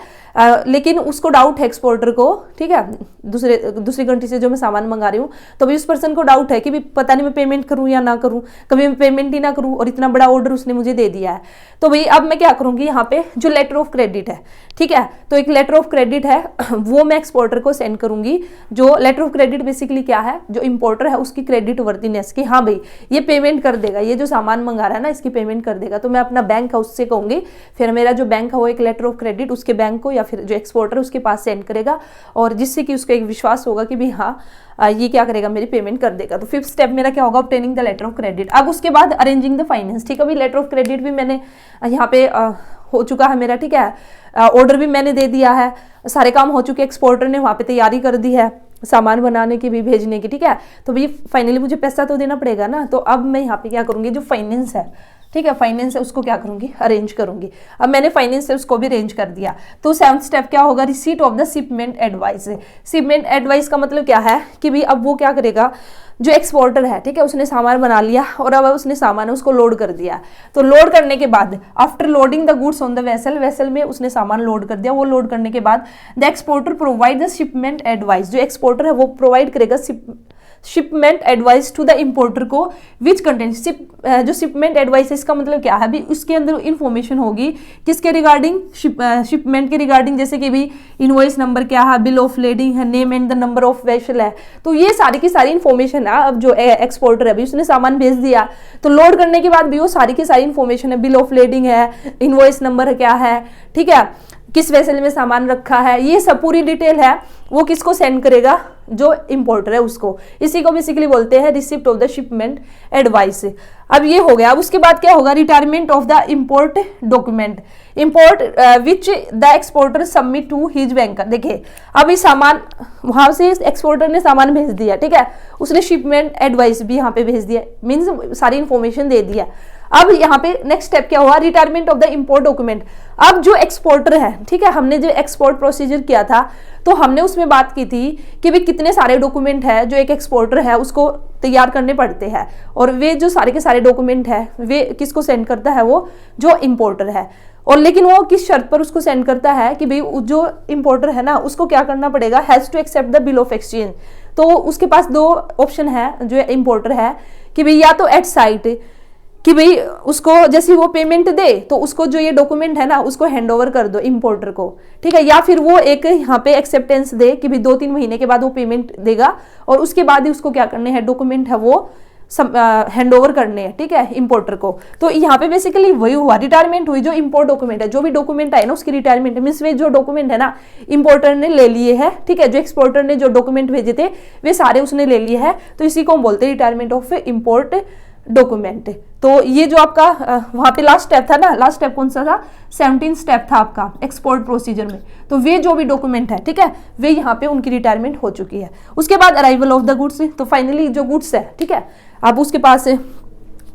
लेकिन उसको डाउट है एक्सपोर्टर को, ठीक है, दूसरी कंट्री से जो मैं सामान मंगा रही हूँ, तो भी उस पर्सन को डाउट है कि भी पता नहीं मैं पेमेंट करूँ या ना करूँ, कभी मैं पेमेंट ही ना करूँ और इतना बड़ा ऑर्डर उसने मुझे दे दिया है। तो भाई अब मैं क्या करूँगी, यहाँ पे जो लेटर ऑफ क्रेडिट है, ठीक है, तो एक लेटर ऑफ क्रेडिट है वो मैं एक्सपोर्टर को सेंड करूंगी। जो लेटर ऑफ क्रेडिट बेसिकली क्या है, जो इंपोर्टर है उसकी क्रेडिट वर्दीनेस की, हाँ भाई ये पेमेंट कर देगा, ये जो सामान मंगा रहा है ना इसकी पेमेंट कर देगा। तो मैं अपना बैंक है उससे कहूंगी, फिर मेरा जो बैंक है वो एक लेटर ऑफ क्रेडिट उसके बैंक को या फिर जो एक्सपोर्टर है उसके पास सेंड करेगा, और जिससे कि उसको एक विश्वास होगा कि भाई हाँ ये क्या करेगा, मेरी पेमेंट कर देगा। तो 5th स्टेप मेरा क्या होगा, obtaining the letter of credit. अब उसके बाद अरेंजिंग द फाइनेंस, ठीक है, अभी लेटर ऑफ क्रेडिट भी मैंने यहाँ पे हो चुका है मेरा, ठीक है, ऑर्डर भी मैंने दे दिया है, सारे काम हो चुके, एक्सपोर्टर ने वहाँ पे तैयारी कर दी है सामान बनाने की भी, भेजने की, ठीक है। तो भाई फाइनली मुझे पैसा तो देना पड़ेगा ना, तो अब मैं यहाँ पे क्या करूँगी, जो फाइनेंस है, ठीक है, फाइनेंस है उसको क्या करूंगी, अरेंज करूंगी। अब मैंने फाइनेंस है उसको भी अरेंज कर दिया। तो 7th स्टेप क्या होगा, receipt of the shipment advice. Shipment advice का मतलब क्या है कि भाई अब वो क्या करेगा, जो एक्सपोर्टर है, ठीक है, उसने सामान बना लिया और अब उसने सामान उसको लोड कर दिया। तो लोड करने के बाद after loading the goods on the vessel में उसने सामान लोड कर दिया। वो लोड करने के बाद the exporter provide the shipment advice, जो एक्सपोर्टर है वो प्रोवाइड करेगा shipment advice to the importer को, विच कंटेंट जो शिपमेंट एडवाइस इसका मतलब क्या है, भी उसके अंदर इंफॉर्मेशन होगी किसके रिगार्डिंग, शिपमेंट के रिगार्डिंग, जैसे कि भी इनवॉइस नंबर क्या है, बिल ऑफ लेडिंग है, name and the number of vessel है। तो ये सारी की सारी इन्फॉर्मेशन है। अब जो एक्सपोर्टर है भी उसने सामान भेज दिया, तो लोड करने के बाद भी वो सारी की सारी इन्फॉर्मेशन है, बिल ऑफ लेडिंग है, इनवॉइस नंबर क्या है, ठीक है, किस वेसल में सामान रखा है, ये सब पूरी डिटेल है, वो किसको सेंड करेगा, जो इंपोर्टर है उसको। इसी को बेसिकली बोलते हैं receipt of the shipment advice. अब ये हो गया। अब उसके बाद क्या होगा, retirement of the import document, import which the exporter submit to his banker. देखिए अब ये सामान वहां से एक्सपोर्टर ने सामान भेज दिया, ठीक है, उसने शिपमेंट एडवाइस भी यहाँ पे भेज दिया, मीन्स सारी इंफॉर्मेशन दे दिया। अब यहाँ पे नेक्स्ट स्टेप क्या हुआ, retirement of the import document. अब जो एक्सपोर्टर है, ठीक है, हमने जो एक्सपोर्ट प्रोसीजर किया था तो हमने उसमें बात की थी कि भाई कितने सारे डॉक्यूमेंट है जो एक एक्सपोर्टर है उसको तैयार करने पड़ते हैं, और वे जो सारे के सारे डॉक्यूमेंट है वे किसको सेंड करता है, वो जो इंपोर्टर है। और लेकिन वो किस शर्त पर उसको सेंड करता है कि भाई जो इंपोर्टर है ना उसको क्या करना पड़ेगा, has to accept the bill of exchange. तो उसके पास 2 ऑप्शन है जो इंपोर्टर है कि भाई या तो एट साइट कि भाई उसको जैसे वो पेमेंट दे तो उसको जो ये डॉक्यूमेंट है ना उसको हैंड ओवर कर दो इंपोर्टर को, ठीक है, या फिर वो एक यहाँ पे एक्सेप्टेंस दे कि भाई 2-3 महीने के बाद वो पेमेंट देगा और उसके बाद ही उसको क्या करने हैं, डॉक्यूमेंट है वो हैंड ओवर करने हैं, ठीक है, इंपोर्टर को। तो यहाँ पे बेसिकली वही हुआ, रिटायरमेंट हुई। जो इंपोर्ट डॉक्यूमेंट है, जो भी डॉक्यूमेंट आए ना उसकी रिटायरमेंट मीन्स वे जो डॉक्यूमेंट है ना इंपोर्टर ने ले लिए है, ठीक है, जो एक्सपोर्टर ने जो डॉक्यूमेंट भेजे थे वे सारे उसने ले लिए है, तो इसी को हम बोलते हैं रिटायरमेंट ऑफ इंपोर्ट डॉक्यूमेंट। तो ये जो आपका वहां पे लास्ट स्टेप था ना, लास्ट स्टेप कौन सा था, 17 स्टेप था आपका एक्सपोर्ट प्रोसीजर में। तो वे जो भी डॉक्यूमेंट है, ठीक है, वे यहाँ पे उनकी रिटायरमेंट हो चुकी है। उसके बाद अराइवल ऑफ द गुड्स, तो फाइनली जो गुड्स है, ठीक है, अब उसके पास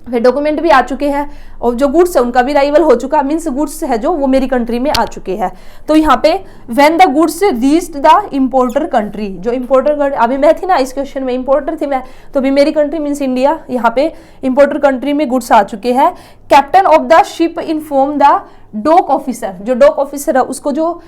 फिर डॉक्यूमेंट भी आ चुके हैं और जो गुड्स है उनका भी अराइवल हो चुका, मीन्स गुड्स है जो वो मेरी कंट्री में आ चुके हैं। तो यहाँ पे when the goods reached the importer country, जो इंपोर्टर, अभी मैं थी ना इस क्वेश्चन में, इंपोर्टर थी मैं, तो अभी मेरी कंट्री मीन्स इंडिया, यहाँ पे इंपोर्टर कंट्री में गुड्स आ चुके हैं। Captain of the ship inform the dock officer, जो डॉक ऑफिसर है उसको जो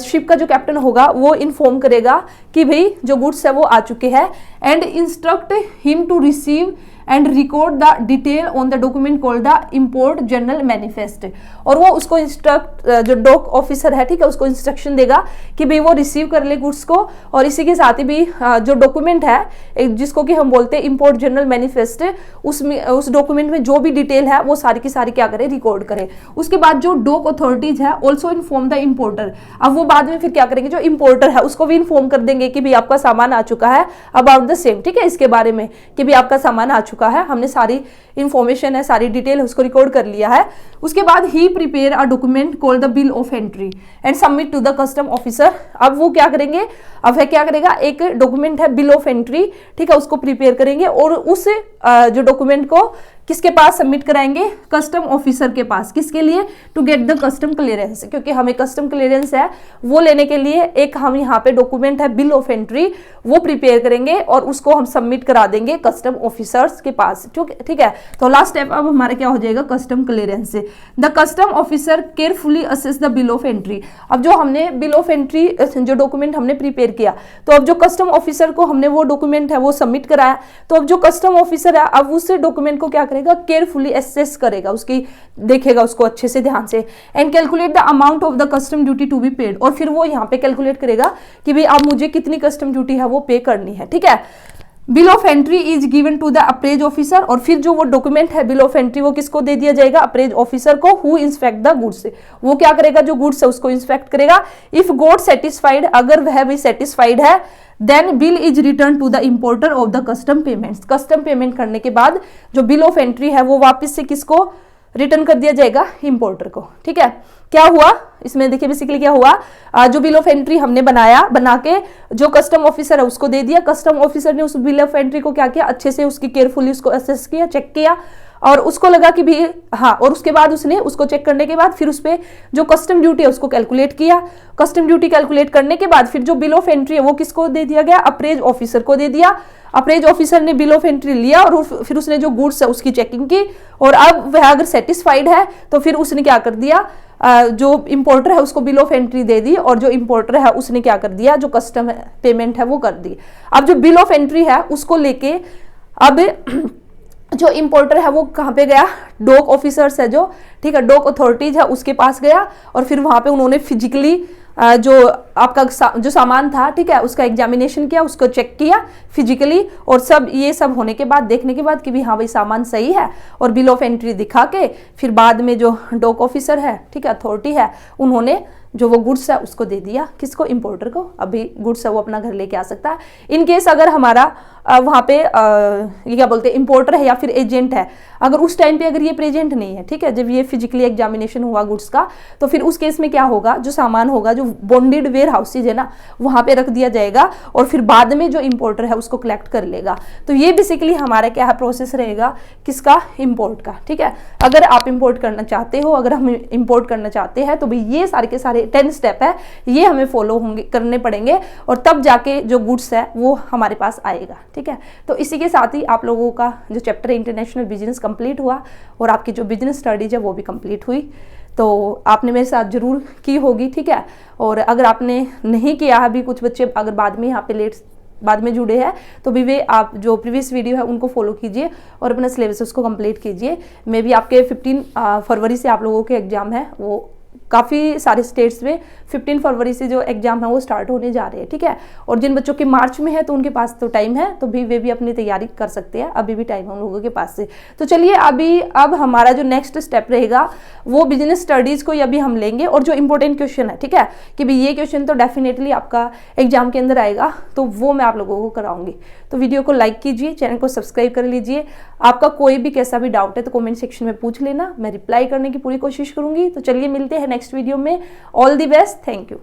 शिप का जो कैप्टन होगा वो इन्फॉर्म करेगा कि भाई जो गुड्स है वो आ चुके हैं, and instruct him to receive and record the detail on the document called the import general manifest. और वो उसको इंस्ट्रक्ट, जो डॉक ऑफिसर है, ठीक है, उसको इंस्ट्रक्शन देगा कि भाई वो रिसीव कर ले गुड्स को, और इसी के साथ ही भी जो डॉक्यूमेंट है जिसको कि हम बोलते हैं इंपोर्ट जनरल मैनिफेस्ट, उसमें उस डॉक्यूमेंट में जो भी डिटेल है वो सारी की सारी क्या करे, रिकॉर्ड करे। उसके बाद जो डॉक अथॉरिटीज है ऑल्सो इन्फॉर्म द इंपोर्टर, अब वो बाद में फिर क्या करेंगे, जो इंपोर्टर है उसको भी इन्फॉर्म कर देंगे कि भाई आपका सामान आ चुका है, अबाउट द सेम, ठीक है, इसके बारे में कि भाई आपका सामान आ चुका है, हमने सारी इंफॉर्मेशन है, सारी डिटेल है उसको रिकॉर्ड कर लिया है। उसके बाद ही prepare a document called the bill of entry and submit to the custom officer. अब वो क्या करेंगे, अब है क्या करेगा, एक डॉक्यूमेंट है बिल ऑफ एंट्री, ठीक है, उसको प्रिपेयर करेंगे और उस जो डॉक्यूमेंट को किसके पास सबमिट कराएंगे, कस्टम ऑफिसर के पास। किसके लिए, to get the custom clearance, क्योंकि हमें कस्टम क्लियरेंस है वो लेने के लिए एक हम यहाँ पे डॉक्यूमेंट है बिल ऑफ एंट्री वो प्रिपेयर करेंगे और उसको हम सबमिट करा देंगे कस्टम ऑफिसर्स के पास, ठीक है। तो लास्ट स्टेप अब हमारा क्या हो जाएगा, कस्टम क्लियरेंस से। The custom officer carefully assess the bill of entry, अब जो हमने बिल ऑफ एंट्री जो डॉक्यूमेंट हमने प्रिपेयर किया, तो अब जो कस्टम ऑफिसर को हमने वो डॉक्यूमेंट है वो सबमिट कराया, तो अब जो कस्टम ऑफिसर है अब उस डॉक्यूमेंट को क्या केयरफुली एसेस करेगा, उसकी देखेगा उसको अच्छे से ध्यान से, and calculate the amount of the custom duty to be paid, और फिर वो यहाँ पे कैलकुलेट करेगा कि भाई अब मुझे कितनी कस्टम ड्यूटी है वो पे करनी है, ठीक है। Bill of entry is given to the appraise officer, और फिर जो वो डॉक्यूमेंट है बिल ऑफ एंट्री वो किसको दे दिया जाएगा, अप्रेज ऑफिसर को, हु इंस्पेक्ट द गुड्स, वो क्या करेगा, जो गुड्स है उसको इंस्पेक्ट करेगा। इफ गॉट सेटिस्फाइड, अगर वह भी सेटिस्फाइड है, then bill is return to the importer of the custom payments, custom payment करने के बाद जो बिल ऑफ एंट्री है वो वापस से किसको रिटर्न कर दिया जाएगा, इंपोर्टर को, ठीक है। क्या हुआ इसमें देखिए, बेसिकली क्या हुआ, जो बिल ऑफ एंट्री हमने बना के जो कस्टम ऑफिसर है उसको दे दिया, कस्टम ऑफिसर ने उस बिल ऑफ एंट्री को क्या किया, अच्छे से उसकी केयरफुली उसको असेस किया, चेक किया, और उसको लगा कि भी हाँ, और उसके बाद उसने उसको चेक करने के बाद फिर उस पर जो कस्टम ड्यूटी है उसको कैलकुलेट किया। कस्टम ड्यूटी कैलकुलेट करने के बाद फिर जो बिल ऑफ एंट्री है वो किसको दे दिया गया, अप्रेज ऑफिसर को दे दिया। अप्रेज ऑफिसर ने बिल ऑफ एंट्री लिया और फिर उसने जो गुड्स है उसकी चेकिंग की, और अब वह अगर सेटिस्फाइड है तो फिर उसने क्या कर दिया, जो इंपोर्टर है उसको बिल ऑफ एंट्री दे दी, और जो इंपोर्टर है उसने क्या कर दिया, जो कस्टम पेमेंट है वो कर दी। अब जो बिल ऑफ एंट्री है उसको लेके अब जो इंपोर्टर है वो कहाँ पे गया, डॉक ऑफिसर्स है जो, ठीक है, डॉक अथॉरिटीज है उसके पास गया, और फिर वहां पे उन्होंने फिजिकली जो आपका जो सामान था, ठीक है, उसका एग्जामिनेशन किया, उसको चेक किया फिजिकली, और सब ये सब होने के बाद, देखने के बाद कि भी हाँ भाई सामान सही है, और बिल ऑफ एंट्री दिखा के फिर बाद में जो डॉक ऑफिसर है, ठीक है, अथॉरिटी है, उन्होंने जो वो गुड्स है उसको दे दिया, किसको, इंपोर्टर को। अभी गुड्स है वो अपना घर लेके आ सकता है। इन केस अगर हमारा वहाँ पे ये क्या बोलते हैं, इंपोर्टर है या फिर एजेंट है, अगर उस टाइम पे अगर ये प्रेजेंट नहीं है, ठीक है, जब ये फिजिकली एग्जामिनेशन हुआ गुड्स का, तो फिर उस केस में क्या होगा, जो सामान होगा, जो बॉन्डेड वेयर हाउसेज है ना, वहाँ पे रख दिया जाएगा, और फिर बाद में जो इंपोर्टर है उसको कलेक्ट कर लेगा। तो ये बेसिकली हमारा क्या है, प्रोसेस रहेगा किसका, इंपोर्ट का, ठीक है। अगर आप इंपोर्ट करना चाहते हो, अगर हम इंपोर्ट करना चाहते हैं, तो भाई ये सारे के सारे 10 स्टेप है, ये हमें फॉलो होंगे, करने पड़ेंगे, और तब जाके जो गुड्स है वो हमारे पास आएगा, ठीक है। तो इसी के साथ ही आप लोगों का जो चैप्टर इंटरनेशनल बिजनेस कंप्लीट हुआ, और आपकी जो बिजनेस स्टडीज है वो भी कंप्लीट हुई। तो आपने मेरे साथ जरूर की होगी, ठीक है। और अगर आपने नहीं किया, अभी कुछ बच्चे अगर बाद में यहाँ पे बाद में जुड़े हैं, तो भी वे आप जो प्रीवियस वीडियो है उनको फॉलो कीजिए और अपना सिलेबस उसको कंप्लीट कीजिए। मे बी आपके 15 फरवरी से आप लोगों के एग्जाम है वो काफ़ी सारे स्टेट्स में 15 फरवरी से जो एग्जाम है वो स्टार्ट होने जा रहे हैं, ठीक है। और जिन बच्चों के मार्च में है तो उनके पास तो टाइम है, तो भी वे भी अपनी तैयारी कर सकते हैं, अभी भी टाइम हम लोगों के पास से। तो चलिए अब हमारा जो नेक्स्ट स्टेप रहेगा वो बिजनेस स्टडीज़ को अभी हम लेंगे, और जो इंपॉर्टेंट क्वेश्चन है, ठीक है, कि भाई ये क्वेश्चन तो डेफिनेटली आपका एग्जाम के अंदर आएगा, तो वो मैं आप लोगों को कराऊंगी। तो वीडियो को लाइक कीजिए, चैनल को सब्सक्राइब कर लीजिए। आपका कोई भी कैसा भी डाउट है तो कमेंट सेक्शन में पूछ लेना, मैं रिप्लाई करने की पूरी कोशिश करूंगी। तो चलिए मिलते हैं नेक्स्ट वीडियो में। All the best, thank you.